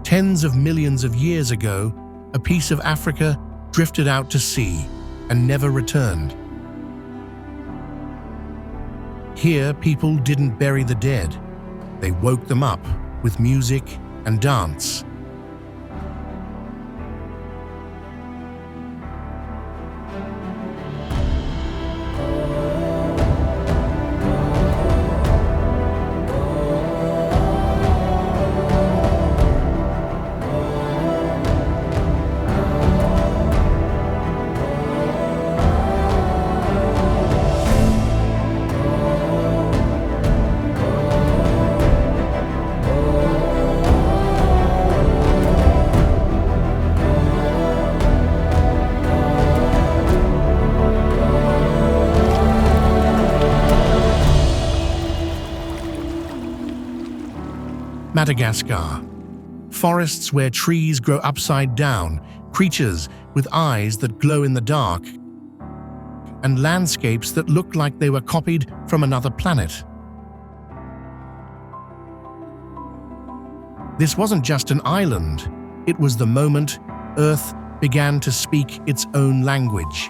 Tens of millions of years ago, a piece of Africa drifted out to sea and never returned. Here, people didn't bury the dead. They woke them up with music and dance. Madagascar. Forests where trees grow upside down, creatures with eyes that glow in the dark, and landscapes that look like they were copied from another planet. This wasn't just an island, it was the moment Earth began to speak its own language.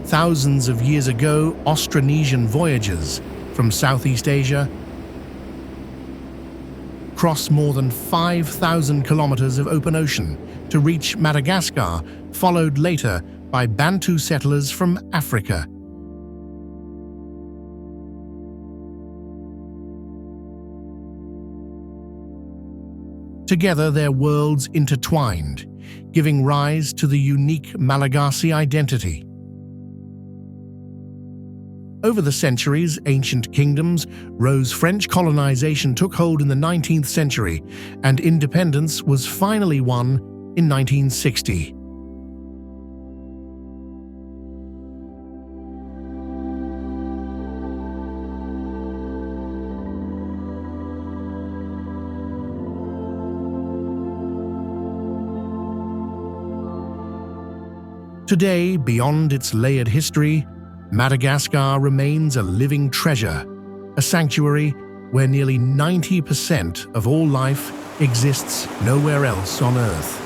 Thousands of years ago, Austronesian voyagers from Southeast Asia crossed more than 5,000 kilometers of open ocean to reach Madagascar, followed later by Bantu settlers from Africa. Together, their worlds intertwined, giving rise to the unique Malagasy identity. Over the centuries, ancient kingdoms rose. French colonization took hold in the 19th century, and independence was finally won in 1960. Today, beyond its layered history, Madagascar remains a living treasure, a sanctuary where nearly 90% of all life exists nowhere else on Earth.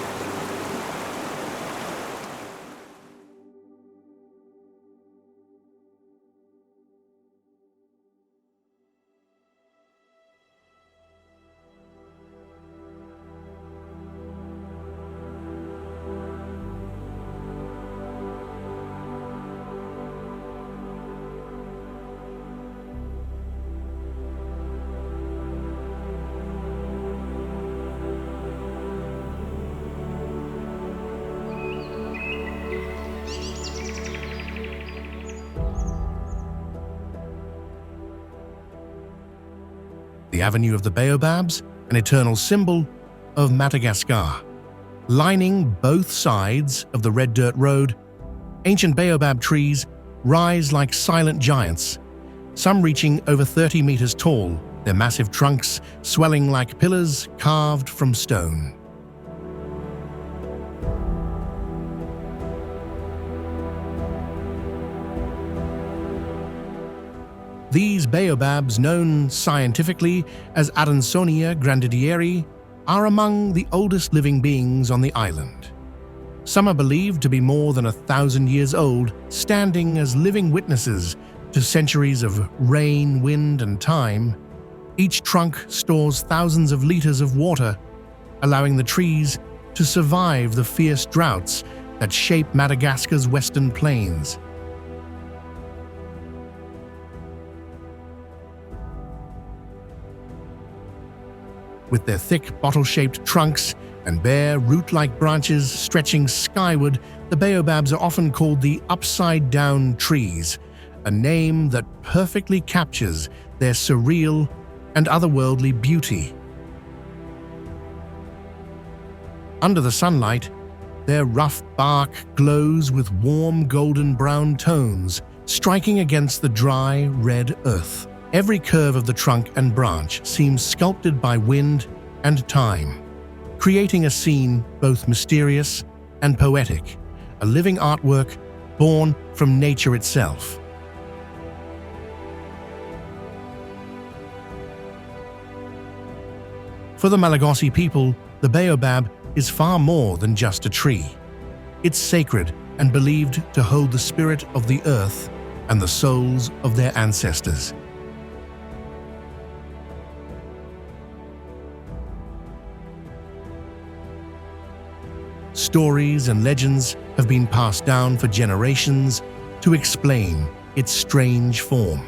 The Avenue of the Baobabs, an eternal symbol of Madagascar. Lining both sides of the red dirt road, ancient baobab trees rise like silent giants, some reaching over 30 meters tall, their massive trunks swelling like pillars carved from stone. These baobabs, known scientifically as Adansonia grandidieri, are among the oldest living beings on the island. Some are believed to be more than 1,000 years old, standing as living witnesses to centuries of rain, wind, and time. Each trunk stores thousands of liters of water, allowing the trees to survive the fierce droughts that shape Madagascar's western plains. With their thick, bottle-shaped trunks and bare, root-like branches stretching skyward, the baobabs are often called the upside-down trees, a name that perfectly captures their surreal and otherworldly beauty. Under the sunlight, their rough bark glows with warm golden-brown tones, striking against the dry, red earth. Every curve of the trunk and branch seems sculpted by wind and time, creating a scene both mysterious and poetic, a living artwork born from nature itself. For the Malagasy people, the baobab is far more than just a tree. It's sacred and believed to hold the spirit of the earth and the souls of their ancestors. Stories and legends have been passed down for generations to explain its strange form.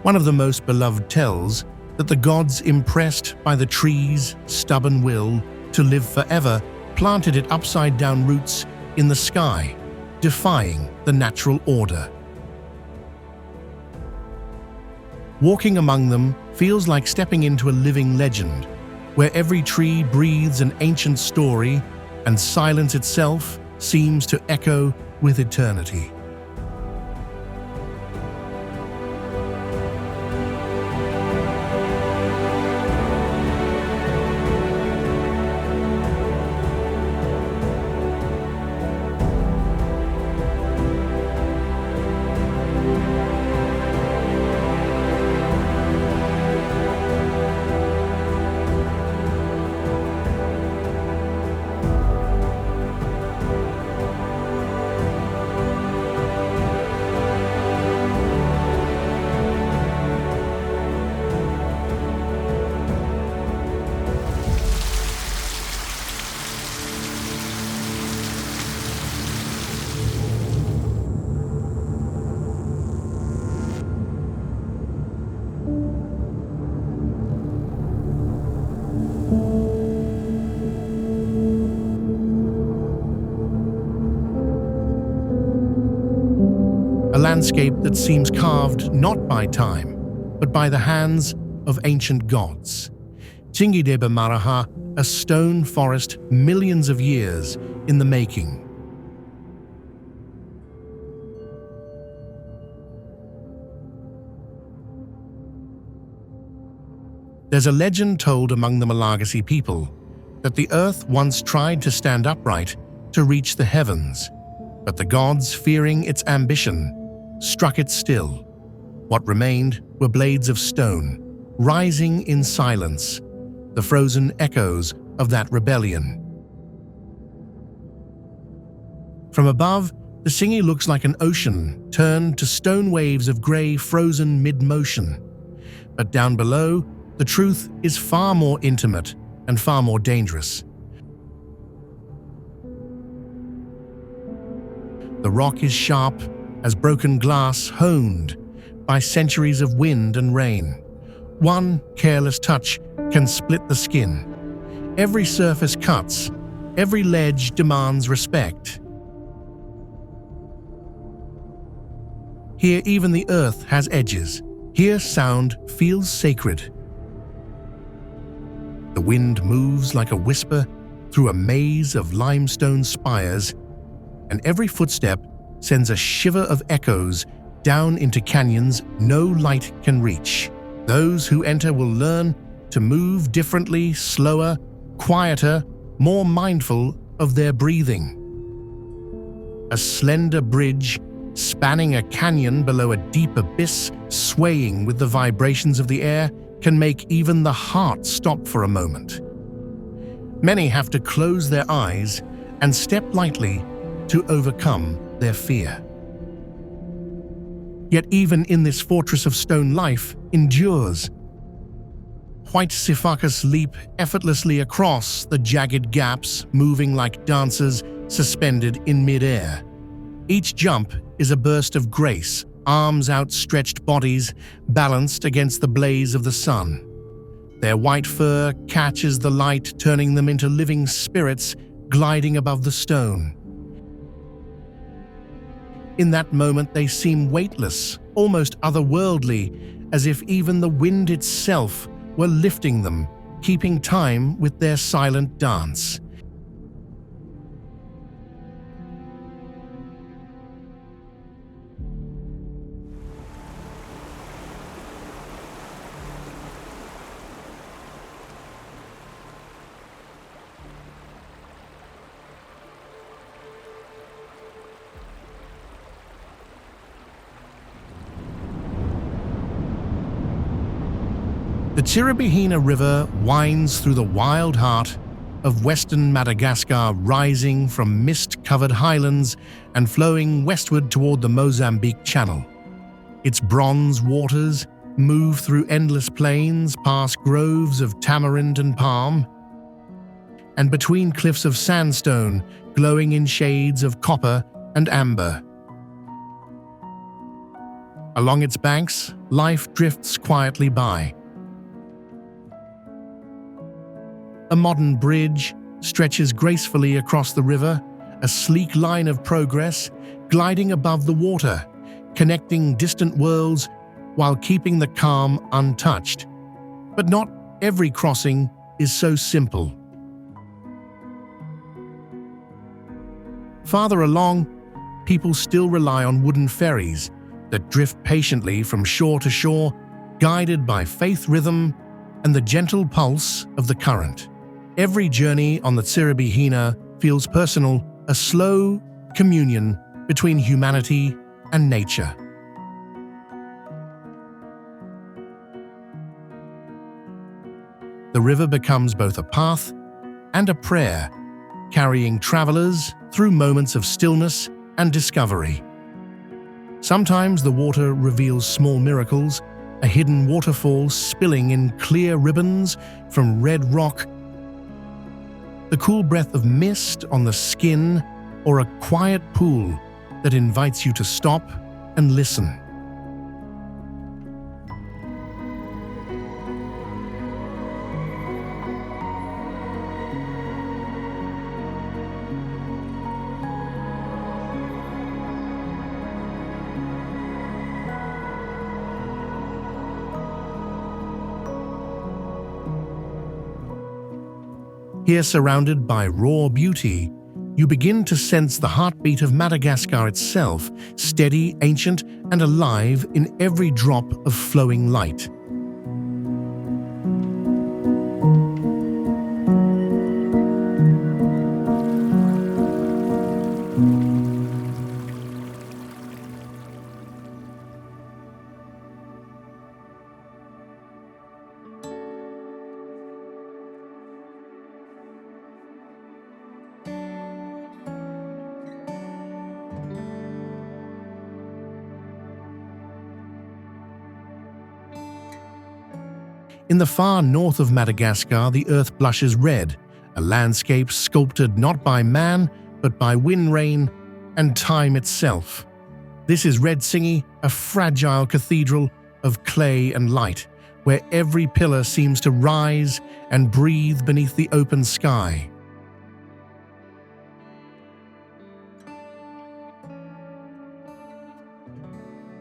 One of the most beloved tells that the gods, impressed by the tree's stubborn will to live forever, planted it upside-down roots in the sky, defying the natural order. Walking among them feels like stepping into a living legend, where every tree breathes an ancient story and silence itself seems to echo with eternity. A landscape that seems carved not by time, but by the hands of ancient gods. Tingideba Maraha, a stone forest millions of years in the making. There's a legend told among the Malagasy people that the earth once tried to stand upright to reach the heavens, but the gods, fearing its ambition, struck it still. What remained were blades of stone, rising in silence, the frozen echoes of that rebellion. From above, the Singi looks like an ocean turned to stone waves of grey frozen mid-motion. But down below, the truth is far more intimate and far more dangerous. The rock is sharp as broken glass honed by centuries of wind and rain. One careless touch can split the skin. Every surface cuts, every ledge demands respect. Here even the earth has edges. Here sound feels sacred. The wind moves like a whisper through a maze of limestone spires, and every footstep sends a shiver of echoes down into canyons no light can reach. Those who enter will learn to move differently, slower, quieter, more mindful of their breathing. A slender bridge spanning a canyon below a deep abyss, swaying with the vibrations of the air, can make even the heart stop for a moment. Many have to close their eyes and step lightly to overcome their fear. Yet even in this fortress of stone, life endures. White sifacas leap effortlessly across the jagged gaps, moving like dancers suspended in mid-air. Each jump is a burst of grace, arms outstretched, bodies balanced against the blaze of the sun. Their white fur catches the light, turning them into living spirits gliding above the stone. In that moment, they seem weightless, almost otherworldly, as if even the wind itself were lifting them, keeping time with their silent dance. The Tirabihina River winds through the wild heart of western Madagascar, rising from mist-covered highlands and flowing westward toward the Mozambique Channel. Its bronze waters move through endless plains, past groves of tamarind and palm, and between cliffs of sandstone glowing in shades of copper and amber. Along its banks, life drifts quietly by. A modern bridge stretches gracefully across the river, a sleek line of progress gliding above the water, connecting distant worlds while keeping the calm untouched. But not every crossing is so simple. Farther along, people still rely on wooden ferries that drift patiently from shore to shore, guided by faith rhythm and the gentle pulse of the current. Every journey on the Tirabihina feels personal, a slow communion between humanity and nature. The river becomes both a path and a prayer, carrying travelers through moments of stillness and discovery. Sometimes the water reveals small miracles, a hidden waterfall spilling in clear ribbons from red rock, the cool breath of mist on the skin, or a quiet pool that invites you to stop and listen. Here, surrounded by raw beauty, you begin to sense the heartbeat of Madagascar itself, steady, ancient, and alive in every drop of flowing light. In the far north of Madagascar, the earth blushes red, a landscape sculpted not by man, but by wind, rain, and time itself. This is Redsingi, a fragile cathedral of clay and light, where every pillar seems to rise and breathe beneath the open sky.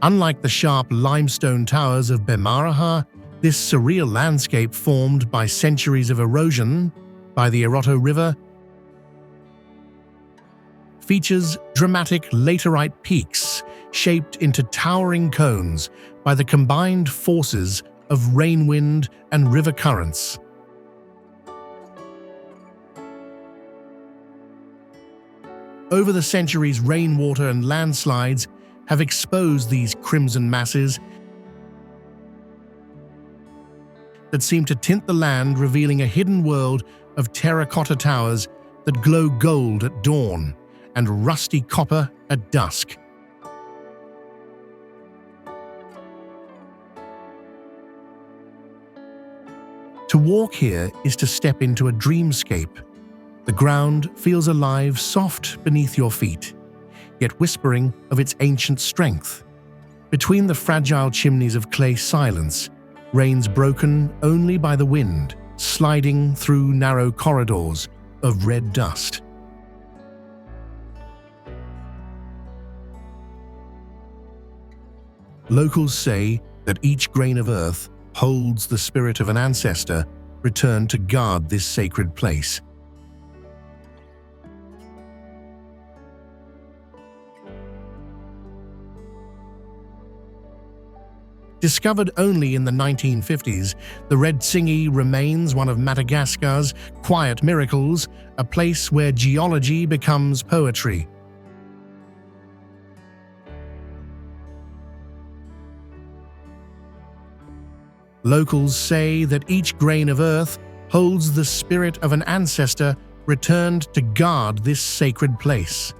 Unlike the sharp limestone towers of Bemaraha, this surreal landscape, formed by centuries of erosion by the Eroto River, features dramatic laterite peaks shaped into towering cones by the combined forces of rain, wind, and river currents. Over the centuries, rainwater and landslides have exposed these crimson masses that seem to tint the land, revealing a hidden world of terracotta towers that glow gold at dawn and rusty copper at dusk. To walk here is to step into a dreamscape. The ground feels alive, soft beneath your feet, yet whispering of its ancient strength. Between the fragile chimneys of clay, silence reigns, broken only by the wind, sliding through narrow corridors of red dust. Locals say that each grain of earth holds the spirit of an ancestor returned to guard this sacred place. Discovered only in the 1950s, the Red Tsingy remains one of Madagascar's quiet miracles, a place where geology becomes poetry. Locals say that each grain of earth holds the spirit of an ancestor returned to guard this sacred place.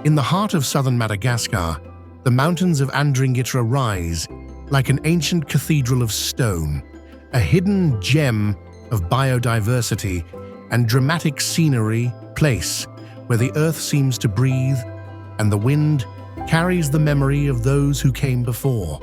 In the heart of southern Madagascar, the mountains of Andringitra rise like an ancient cathedral of stone, a hidden gem of biodiversity and dramatic scenery, place where the earth seems to breathe and the wind carries the memory of those who came before.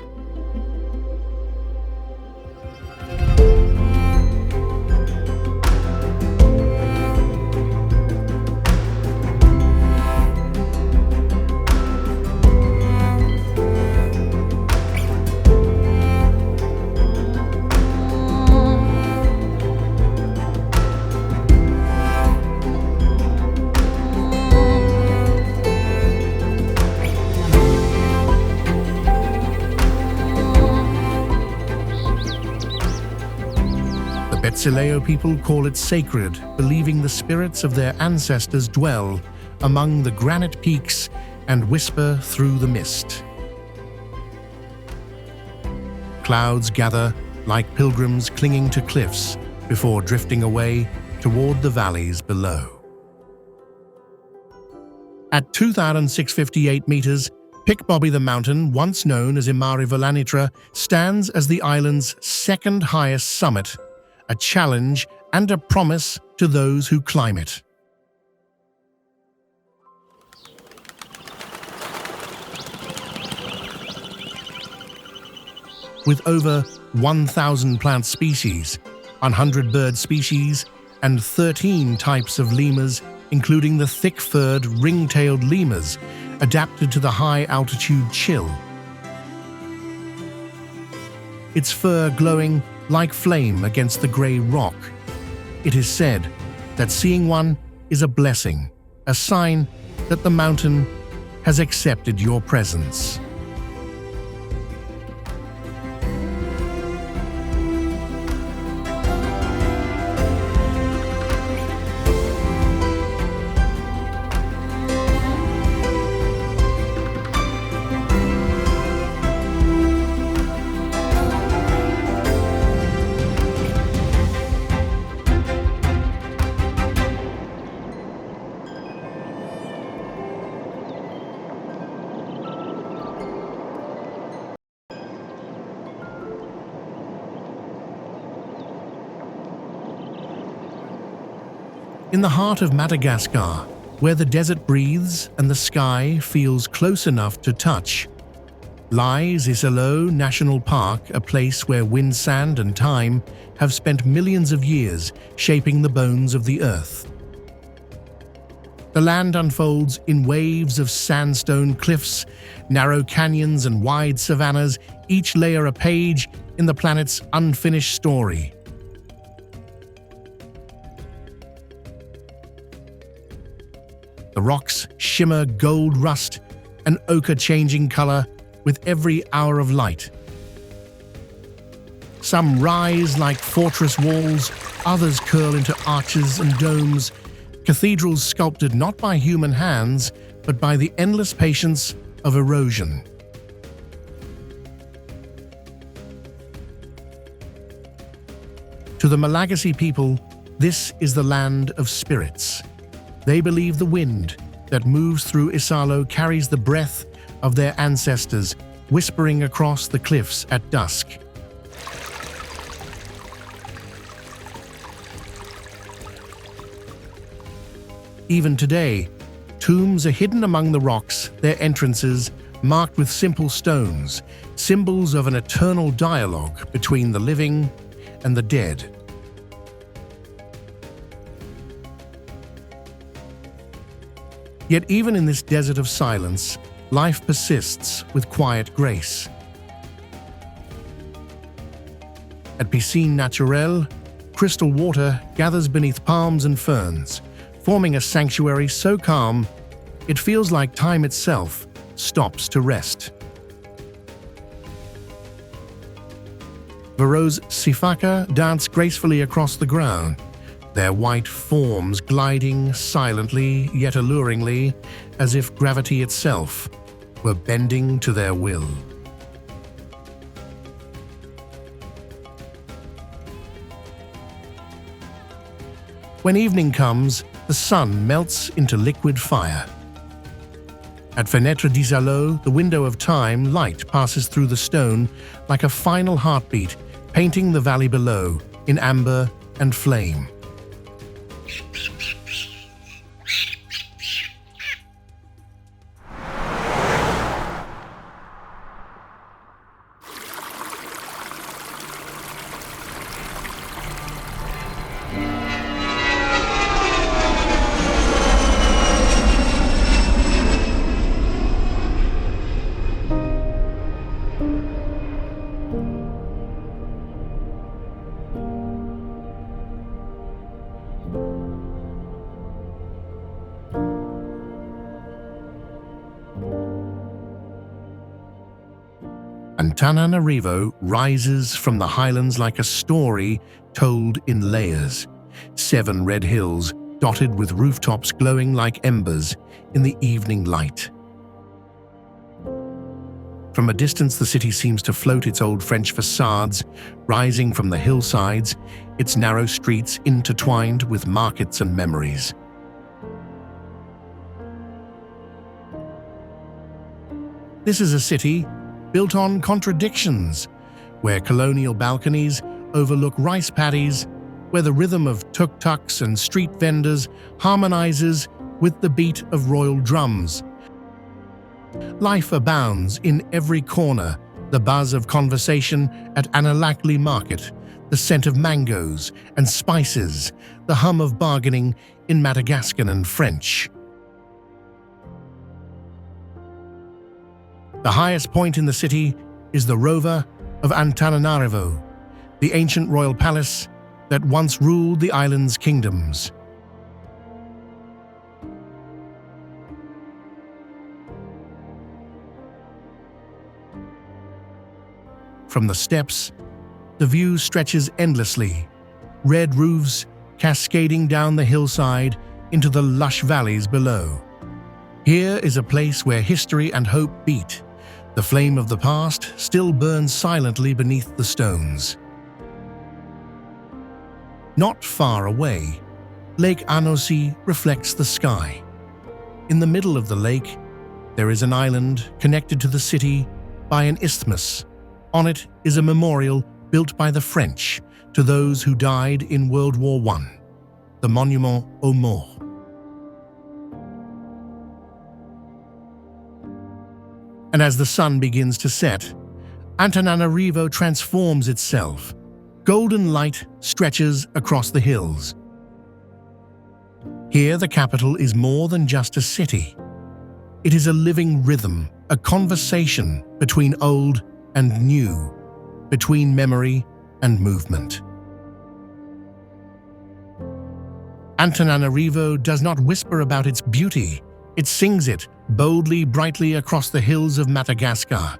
Betsileo people call it sacred, believing the spirits of their ancestors dwell among the granite peaks and whisper through the mist. Clouds gather like pilgrims clinging to cliffs before drifting away toward the valleys below. At 2,658 meters, Pic-Bobby the mountain, once known as Imari Volanitra, stands as the island's second highest summit, a challenge and a promise to those who climb it. With over 1,000 plant species, 100 bird species, and 13 types of lemurs, including the thick-furred ring-tailed lemurs, adapted to the high-altitude chill. Its fur glowing like flame against the grey rock. It is said that seeing one is a blessing, a sign that the mountain has accepted your presence. In the heart of Madagascar, where the desert breathes and the sky feels close enough to touch, lies Isalo National Park, a place where wind, sand, and time have spent millions of years shaping the bones of the earth. The land unfolds in waves of sandstone cliffs, narrow canyons, and wide savannas, each layer a page in the planet's unfinished story. The rocks shimmer gold rust and ochre changing color with every hour of light. Some rise like fortress walls, others curl into arches and domes, cathedrals sculpted not by human hands, but by the endless patience of erosion. To the Malagasy people, this is the land of spirits. They believe the wind that moves through Isalo carries the breath of their ancestors, whispering across the cliffs at dusk. Even today, tombs are hidden among the rocks, their entrances marked with simple stones, symbols of an eternal dialogue between the living and the dead. Yet even in this desert of silence, life persists with quiet grace. At Piscine Naturelle, crystal water gathers beneath palms and ferns, forming a sanctuary so calm it feels like time itself stops to rest. Varro's sifaka dance gracefully across the ground, their white forms gliding silently yet alluringly, as if gravity itself were bending to their will. When evening comes, the sun melts into liquid fire. At Fenêtre d'Isalo, the window of time, light passes through the stone like a final heartbeat, painting the valley below in amber and flame. Antananarivo rises from the highlands like a story told in layers. 7 red hills dotted with rooftops glowing like embers in the evening light. From a distance, the city seems to float, its old French facades rising from the hillsides, its narrow streets intertwined with markets and memories. This is a city built on contradictions, where colonial balconies overlook rice paddies, where the rhythm of tuk-tuks and street vendors harmonizes with the beat of royal drums. Life abounds in every corner, the buzz of conversation at Analakli Market, the scent of mangoes and spices, the hum of bargaining in Madagascar and French. The highest point in the city is the Rova of Antananarivo, the ancient royal palace that once ruled the island's kingdoms. From the steps, the view stretches endlessly, red roofs cascading down the hillside into the lush valleys below. Here is a place where history and hope beat. The flame of the past still burns silently beneath the stones. Not far away, Lake Anosi reflects the sky. In the middle of the lake, there is an island connected to the city by an isthmus. On it is a memorial built by the French to those who died in World War I, the Monument aux Morts. And as the sun begins to set, Antananarivo transforms itself. Golden light stretches across the hills. Here, the capital is more than just a city. It is a living rhythm, a conversation between old and new, between memory and movement. Antananarivo does not whisper about its beauty. It sings it boldly, brightly across the hills of Madagascar.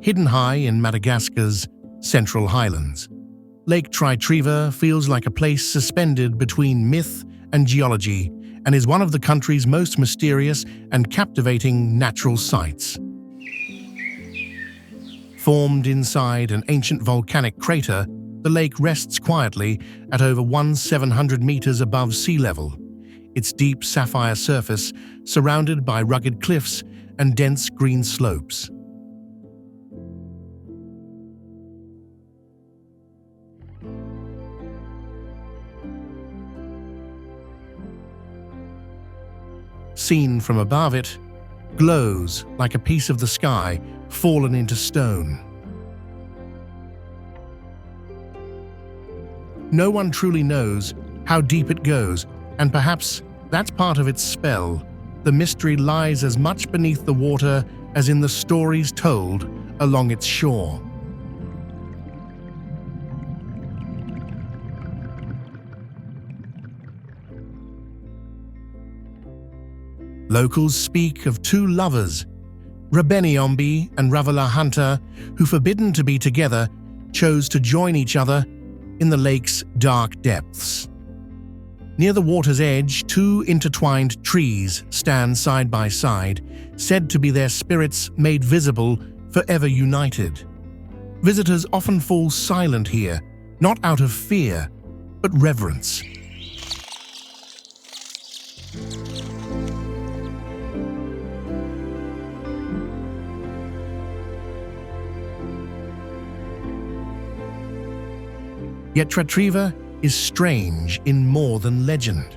Hidden high in Madagascar's central highlands, Lake Trueglobe feels like a place suspended between myth and geology and is one of the country's most mysterious and captivating natural sights. Formed inside an ancient volcanic crater, the lake rests quietly at over 1,700 meters above sea level, its deep sapphire surface surrounded by rugged cliffs and dense green slopes. Seen from above, it glows like a piece of the sky fallen into stone. No one truly knows how deep it goes, and perhaps that's part of its spell. The mystery lies as much beneath the water as in the stories told along its shore. Locals speak of two lovers, Rabeniombi and Ravala Hunter, who, forbidden to be together, chose to join each other in the lake's dark depths. Near the water's edge, two intertwined trees stand side by side, said to be their spirits made visible, forever united. Visitors often fall silent here, not out of fear, but reverence. Yet Trueglobe is strange in more than legend.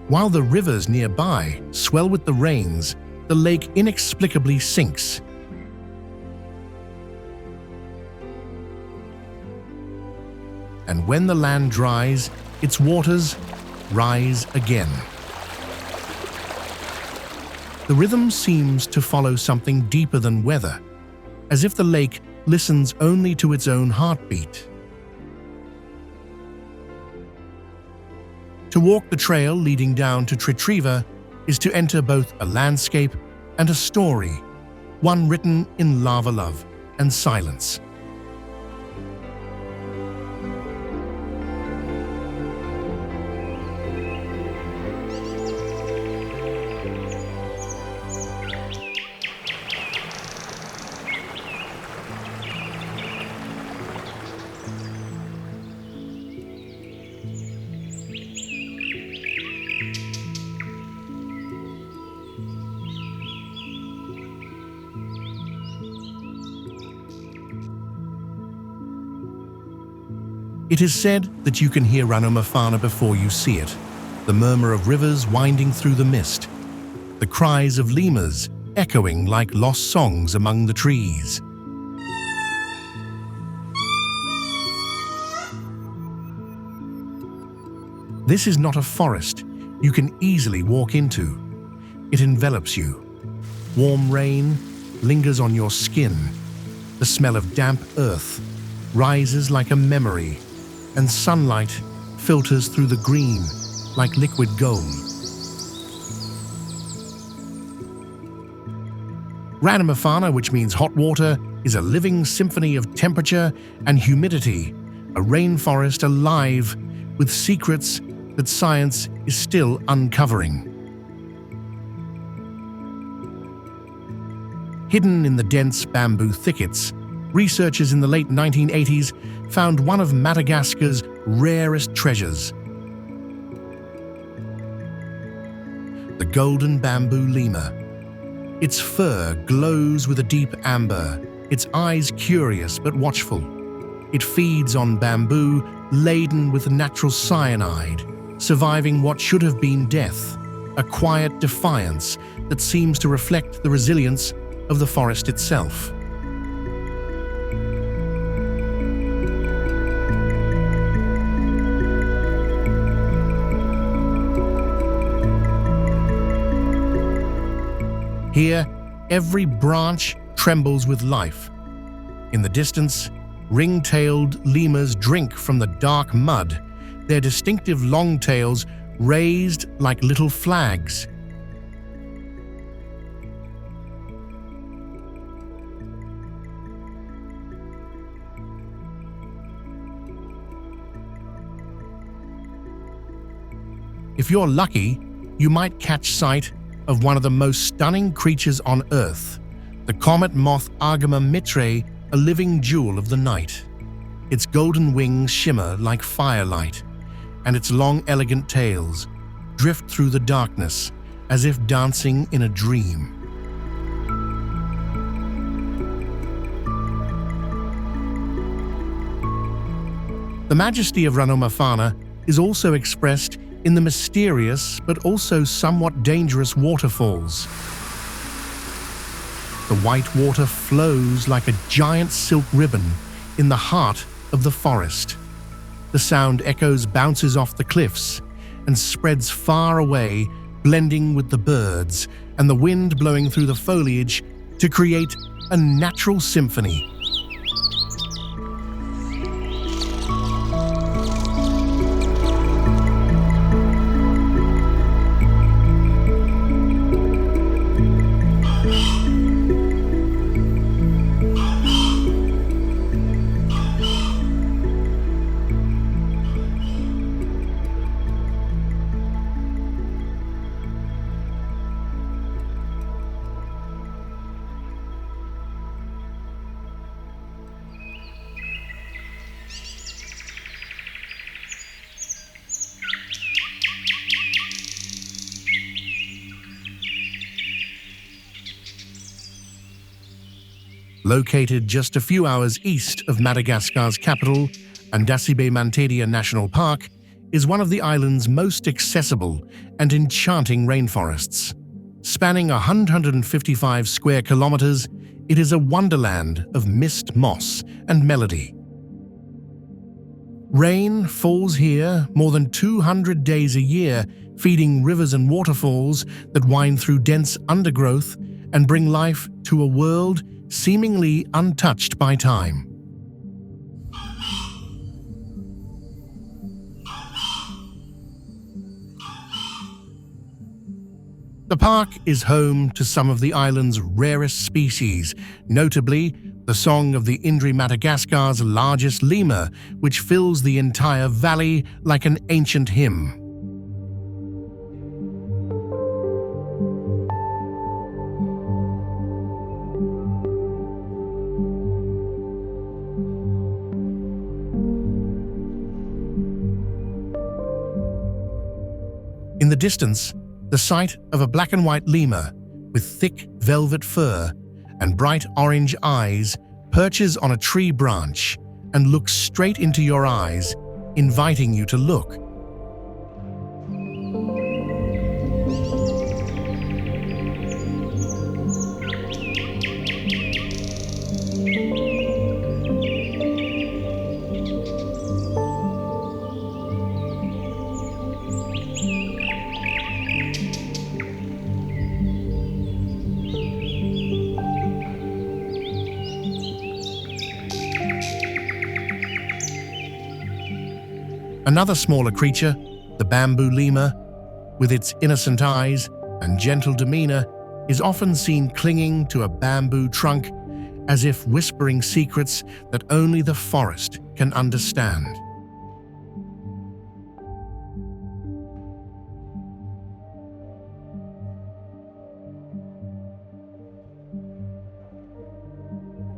While the rivers nearby swell with the rains, the lake inexplicably sinks. And when the land dries, its waters rise again. The rhythm seems to follow something deeper than weather, as if the lake listens only to its own heartbeat. To walk the trail leading down to Trueglobe is to enter both a landscape and a story, one written in lava love and silence. It is said that you can hear Ranomafana before you see it, the murmur of rivers winding through the mist, the cries of lemurs echoing like lost songs among the trees. This is not a forest, you can easily walk into. It envelops you. Warm rain lingers on your skin. The smell of damp earth rises like a memory, and sunlight filters through the green like liquid gold. Ranomafana, which means hot water, is a living symphony of temperature and humidity, a rainforest alive with secrets that science is still uncovering. Hidden in the dense bamboo thickets, researchers in the late 1980s found one of Madagascar's rarest treasures: the golden bamboo lemur. Its fur glows with a deep amber, its eyes curious but watchful. It feeds on bamboo laden with natural cyanide, surviving what should have been death, a quiet defiance that seems to reflect the resilience of the forest itself. Here, every branch trembles with life. In the distance, ring-tailed lemurs drink from the dark mud, their distinctive long tails raised like little flags. If you're lucky, you might catch sight of one of the most stunning creatures on Earth, the comet moth Agama mitre, a living jewel of the night. Its golden wings shimmer like firelight, and its long, elegant tails drift through the darkness as if dancing in a dream. The majesty of Ranomafana is also expressed in the mysterious but also somewhat dangerous waterfalls. The white water flows like a giant silk ribbon in the heart of the forest. The sound echoes bounces off the cliffs and spreads far away, blending with the birds and the wind blowing through the foliage to create a natural symphony. Located just a few hours east of Madagascar's capital, Andasibe-Mantadia National Park is one of the island's most accessible and enchanting rainforests. Spanning 155 square kilometers, it is a wonderland of mist, moss, and melody. Rain falls here more than 200 days a year, feeding rivers and waterfalls that wind through dense undergrowth and bring life to a world seemingly untouched by time. The park is home to some of the island's rarest species, notably the song of the Indri Madagascar's largest lemur, which fills the entire valley like an ancient hymn. In the distance, the sight of a black and white lemur with thick velvet fur and bright orange eyes perches on a tree branch and looks straight into your eyes, inviting you to look. Another smaller creature, the bamboo lemur, with its innocent eyes and gentle demeanor, is often seen clinging to a bamboo trunk as if whispering secrets that only the forest can understand.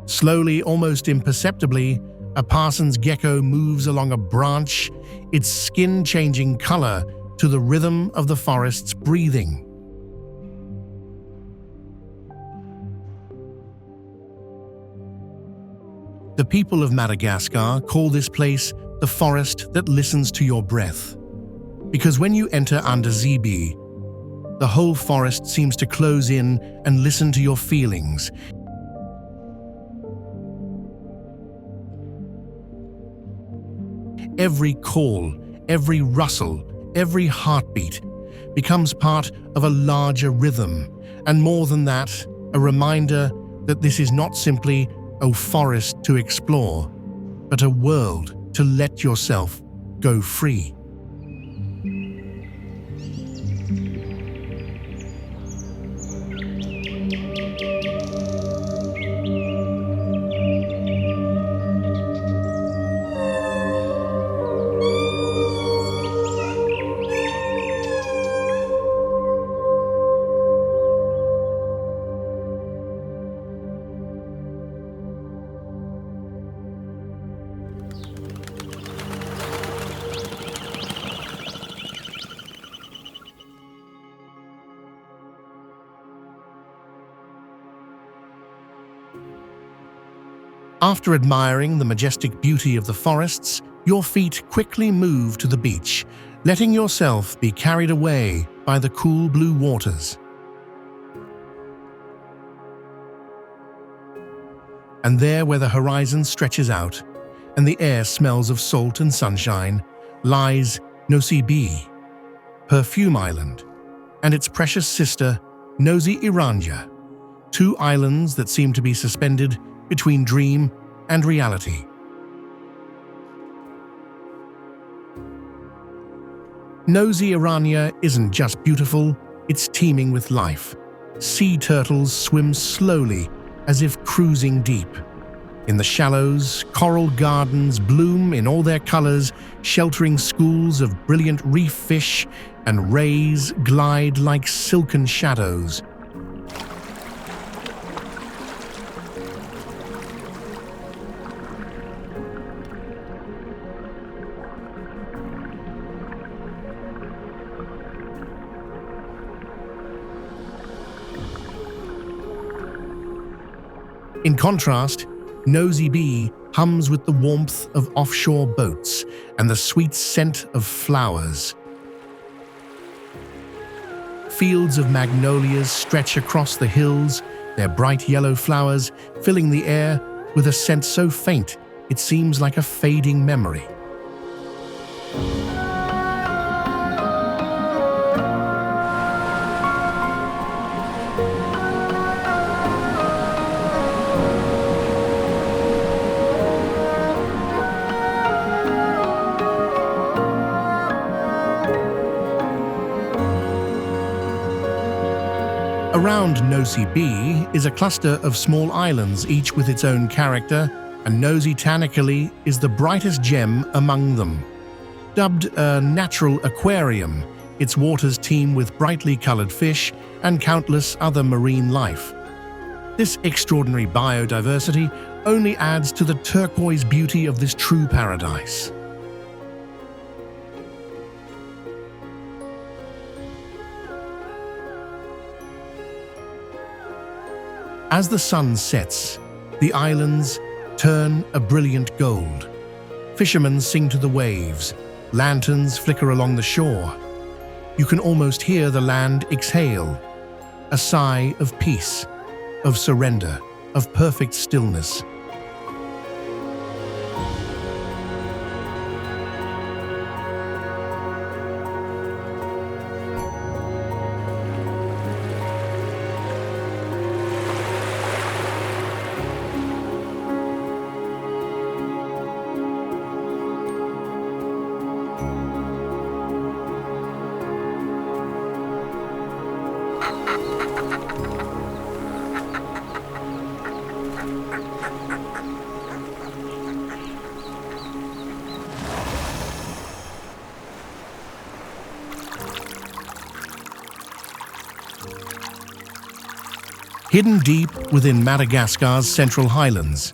Slowly, almost imperceptibly, a Parsons gecko moves along a branch, its skin changing color to the rhythm of the forest's breathing. The people of Madagascar call this place the forest that listens to your breath. Because when you enter Underzeebe, the whole forest seems to close in and listen to your feelings. Every call, every rustle, every heartbeat becomes part of a larger rhythm, and more than that, a reminder that this is not simply a forest to explore, but a world to let yourself go free. After admiring the majestic beauty of the forests, your feet quickly move to the beach, letting yourself be carried away by the cool blue waters. And there, where the horizon stretches out and the air smells of salt and sunshine, lies Nosy-Be, Perfume Island, and its precious sister, Nosy Iranja, two islands that seem to be suspended between dream and reality. Nosy Iranja isn't just beautiful, it's teeming with life. Sea turtles swim slowly as if cruising deep. In the shallows, coral gardens bloom in all their colors, sheltering schools of brilliant reef fish, and rays glide like silken shadows. In contrast, Nosy-Be hums with the warmth of offshore boats and the sweet scent of flowers. Fields of magnolias stretch across the hills, their bright yellow flowers filling the air with a scent so faint it seems like a fading memory. Around Nosy-Be is a cluster of small islands, each with its own character, and Nosy Tanakali is the brightest gem among them. Dubbed a natural aquarium, its waters teem with brightly colored fish and countless other marine life. This extraordinary biodiversity only adds to the turquoise beauty of this true paradise. As the sun sets, the islands turn a brilliant gold. Fishermen sing to the waves, lanterns flicker along the shore. You can almost hear the land exhale, a sigh of peace, of surrender, of perfect stillness. Hidden deep within Madagascar's central highlands,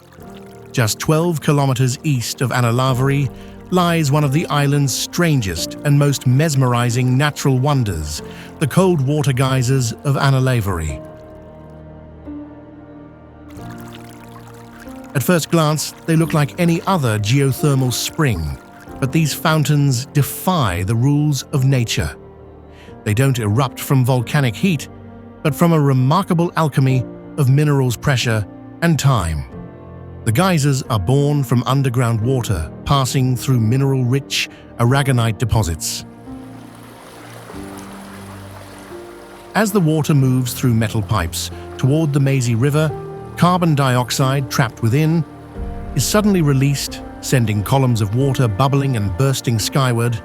just 12 kilometers east of Analavari, lies one of the island's strangest and most mesmerizing natural wonders, the cold water geysers of Analavari. At first glance, they look like any other geothermal spring, but these fountains defy the rules of nature. They don't erupt from volcanic heat, but from a remarkable alchemy of minerals pressure and time. The geysers are born from underground water passing through mineral-rich aragonite deposits. As the water moves through metal pipes toward the mazy river, carbon dioxide trapped within is suddenly released, sending columns of water bubbling and bursting skyward,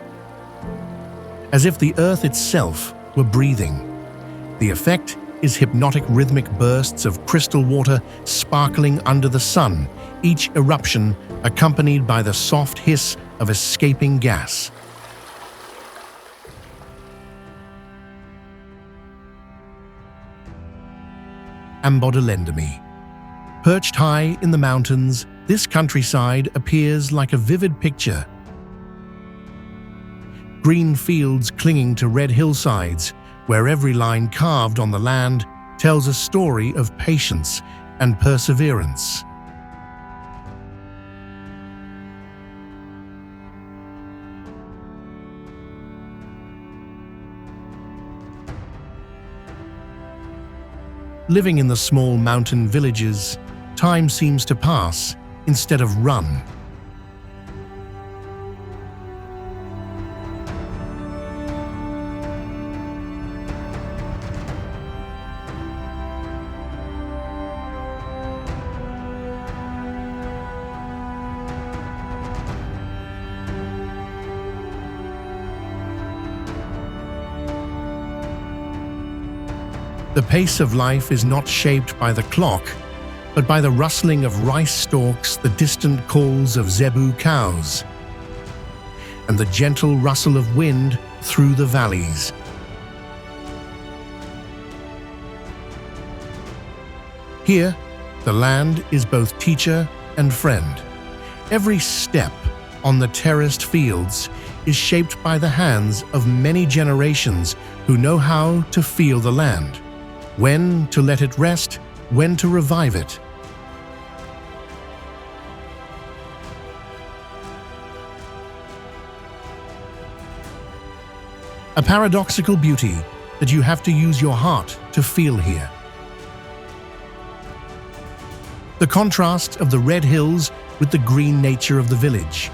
as if the earth itself were breathing. The effect is hypnotic rhythmic bursts of crystal water sparkling under the sun, each eruption accompanied by the soft hiss of escaping gas. Ambodilendami. Perched high in the mountains, this countryside appears like a vivid picture. Green fields clinging to red hillsides, where every line carved on the land tells a story of patience and perseverance. Living in the small mountain villages, time seems to pass instead of run. The pace of life is not shaped by the clock, but by the rustling of rice stalks, the distant calls of zebu cows, and the gentle rustle of wind through the valleys. Here, the land is both teacher and friend. Every step on the terraced fields is shaped by the hands of many generations who know how to feel the land, when to let it rest, when to revive it. A paradoxical beauty that you have to use your heart to feel here. The contrast of the red hills with the green nature of the village.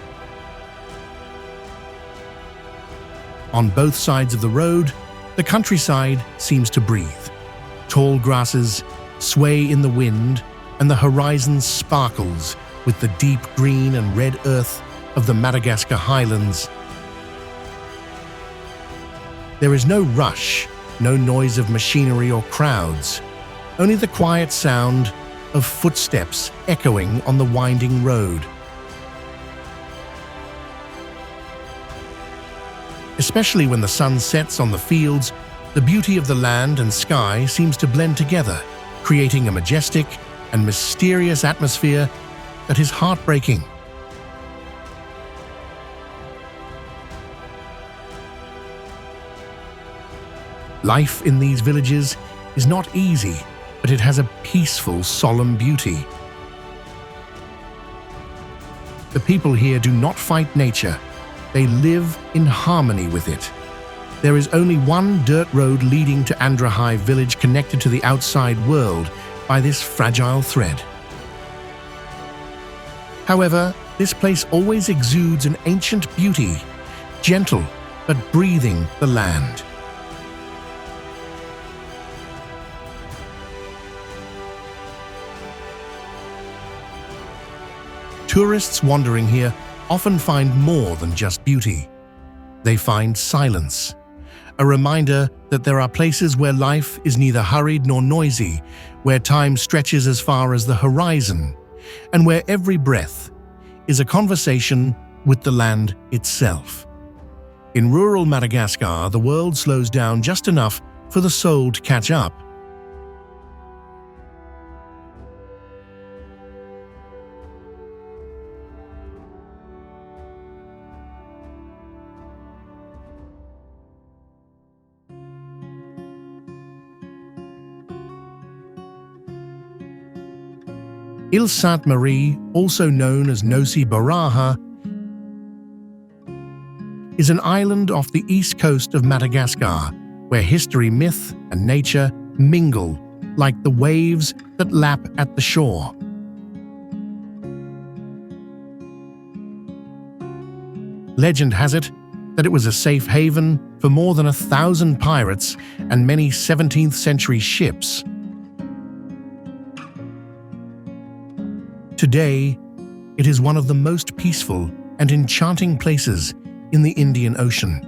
On both sides of the road, the countryside seems to breathe. Tall grasses sway in the wind, and the horizon sparkles with the deep green and red earth of the Madagascar highlands. There is no rush, no noise of machinery or crowds, only the quiet sound of footsteps echoing on the winding road. Especially when the sun sets on the fields, the beauty of the land and sky seems to blend together, creating a majestic and mysterious atmosphere that is heartbreaking. Life in these villages is not easy, but it has a peaceful, solemn beauty. The people here do not fight nature. They live in harmony with it. There is only one dirt road leading to Andrahai village, connected to the outside world by this fragile thread. However, this place always exudes an ancient beauty, gentle but breathing the land. Tourists wandering here often find more than just beauty. They find silence, a reminder that there are places where life is neither hurried nor noisy, where time stretches as far as the horizon, and where every breath is a conversation with the land itself. In rural Madagascar, the world slows down just enough for the soul to catch up. Île Sainte-Marie, also known as Nosy Baraha, is an island off the east coast of Madagascar, where history, myth, and nature mingle like the waves that lap at the shore. Legend has it that it was a safe haven for more than 1,000 pirates and many 17th century ships. Today, it is one of the most peaceful and enchanting places in the Indian Ocean.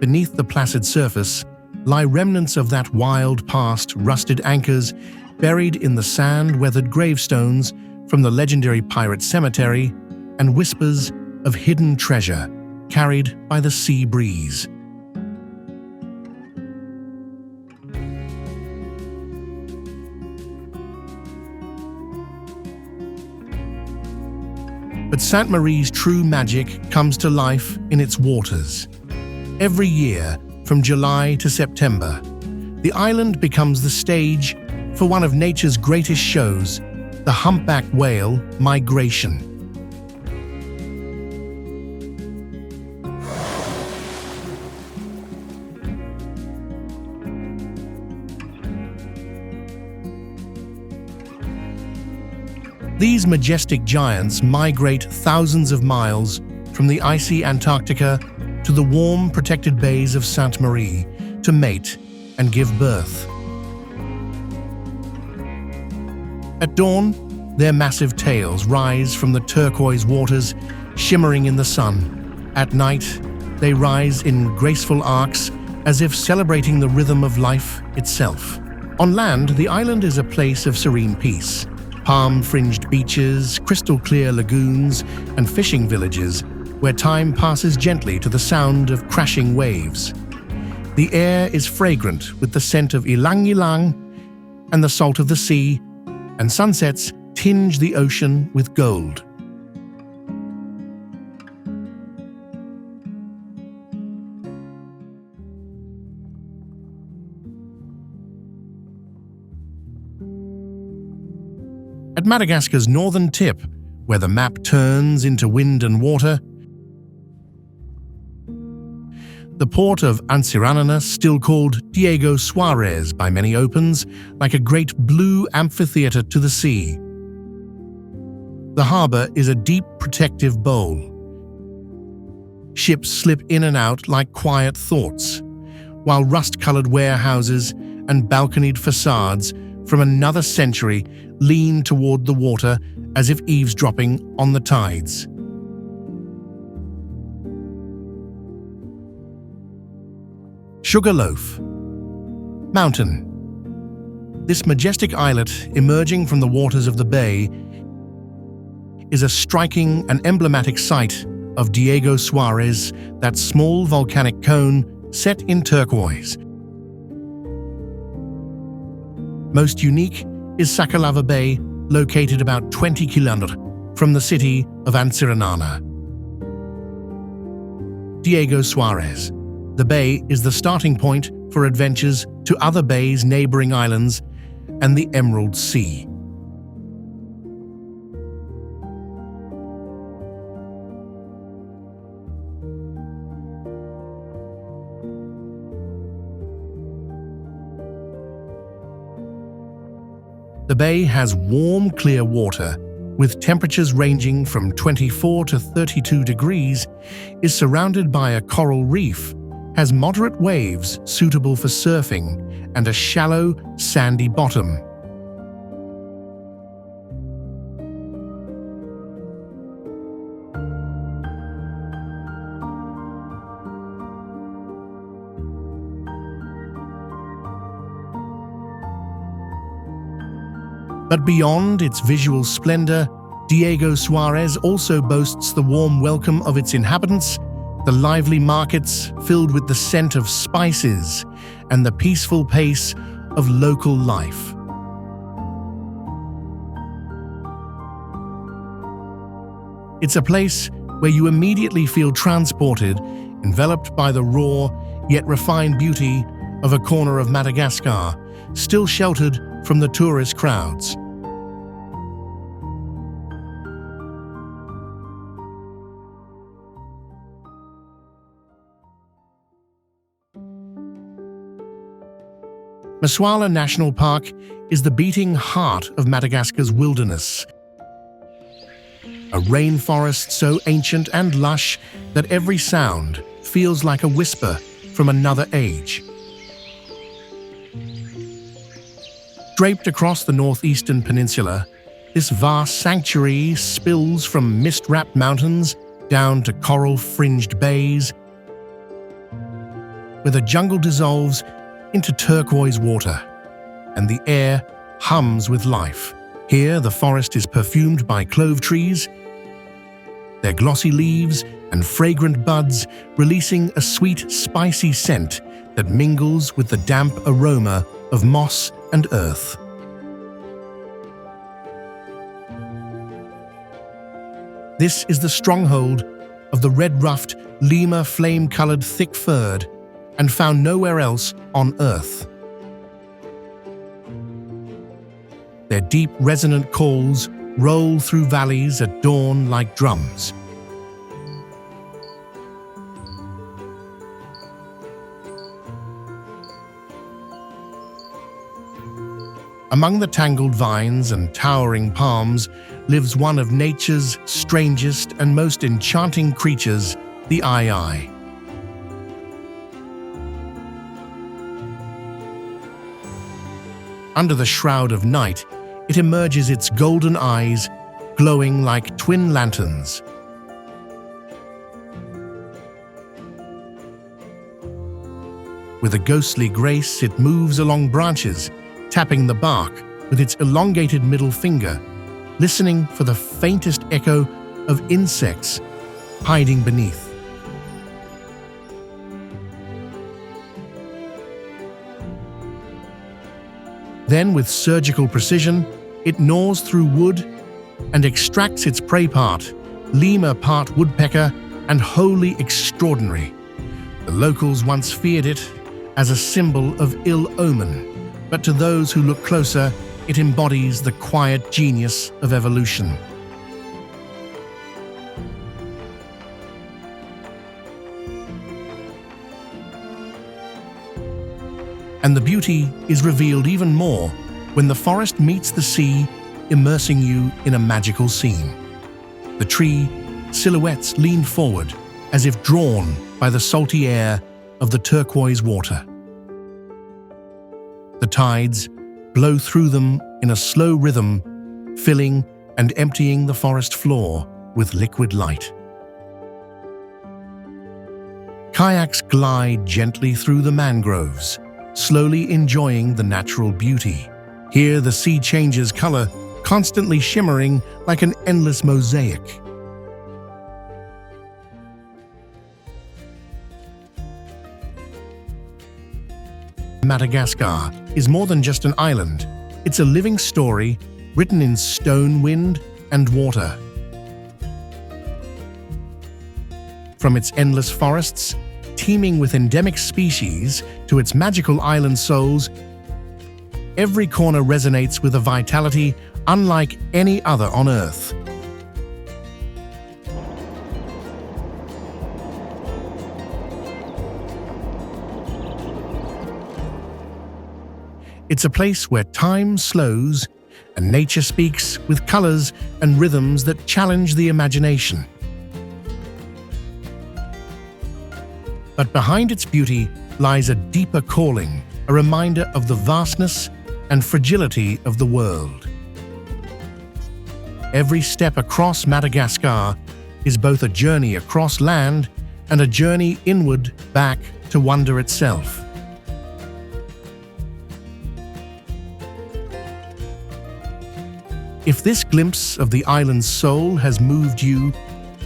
Beneath the placid surface lie remnants of that wild past, rusted anchors buried in the sand-weathered gravestones from the legendary pirate cemetery, and whispers of hidden treasure carried by the sea breeze. But Sainte-Marie's true magic comes to life in its waters. Every year, from July to September, the island becomes the stage for one of nature's greatest shows, the humpback whale migration. These majestic giants migrate thousands of miles from the icy Antarctica to the warm, protected bays of Sainte-Marie to mate and give birth. At dawn, their massive tails rise from the turquoise waters, shimmering in the sun. At night, they rise in graceful arcs, as if celebrating the rhythm of life itself. On land, the island is a place of serene peace. Palm-fringed beaches, crystal-clear lagoons, and fishing villages where time passes gently to the sound of crashing waves. The air is fragrant with the scent of ylang-ylang and the salt of the sea, and sunsets tinge the ocean with gold. At Madagascar's northern tip, where the map turns into wind and water, the port of Antsiranana, still called Diego Suarez by many, opens like a great blue amphitheater to the sea. The harbour is a deep protective bowl. Ships slip in and out like quiet thoughts, while rust-coloured warehouses and balconied facades from another century lean toward the water as if eavesdropping on the tides. Sugarloaf Mountain. This majestic islet emerging from the waters of the bay is a striking and emblematic site of Diego Suarez, that small volcanic cone set in turquoise. Most unique is Sakalava Bay, located about 20 kilometers from the city of Antsiranana. Diego Suarez. The bay is the starting point for adventures to other bays, neighboring islands, and the Emerald Sea. The bay has warm, clear water, with temperatures ranging from 24 to 32 degrees, is surrounded by a coral reef, has moderate waves suitable for surfing, and a shallow, sandy bottom. But beyond its visual splendor, Diego Suarez also boasts the warm welcome of its inhabitants, the lively markets filled with the scent of spices, and the peaceful pace of local life. It's a place where you immediately feel transported, enveloped by the raw yet refined beauty of a corner of Madagascar, still sheltered from the tourist crowds. Maswala National Park is the beating heart of Madagascar's wilderness. A rainforest so ancient and lush that every sound feels like a whisper from another age. Draped across the northeastern peninsula, this vast sanctuary spills from mist-wrapped mountains down to coral-fringed bays, where the jungle dissolves into turquoise water, and the air hums with life. Here, the forest is perfumed by clove trees, their glossy leaves and fragrant buds releasing a sweet, spicy scent that mingles with the damp aroma of moss and earth. This is the stronghold of the red-ruffed, lemur flame-colored thick-furred, and found nowhere else on Earth. Their deep, resonant calls roll through valleys at dawn like drums. Among the tangled vines and towering palms lives one of nature's strangest and most enchanting creatures, the aye-aye. Under the shroud of night, it emerges, its golden eyes glowing like twin lanterns. With a ghostly grace, it moves along branches, tapping the bark with its elongated middle finger, listening for the faintest echo of insects hiding beneath. Then, with surgical precision, it gnaws through wood and extracts its prey part, lemur part woodpecker, and wholly extraordinary. The locals once feared it as a symbol of ill omen, but to those who look closer, it embodies the quiet genius of evolution. And the beauty is revealed even more when the forest meets the sea, immersing you in a magical scene. The tree silhouettes lean forward, as if drawn by the salty air of the turquoise water. The tides blow through them in a slow rhythm, filling and emptying the forest floor with liquid light. Kayaks glide gently through the mangroves, slowly enjoying the natural beauty. Here the sea changes color, constantly shimmering like an endless mosaic. Madagascar is more than just an island. It's a living story written in stone, wind, and water. From its endless forests, teeming with endemic species, to its magical island souls, every corner resonates with a vitality unlike any other on Earth. It's a place where time slows and nature speaks with colors and rhythms that challenge the imagination. But behind its beauty lies a deeper calling, a reminder of the vastness and fragility of the world. Every step across Madagascar is both a journey across land and a journey inward back to wonder itself. If this glimpse of the island's soul has moved you,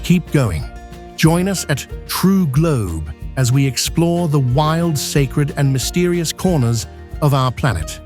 keep going. Join us at Trueglobe as we explore the wild, sacred, and mysterious corners of our planet.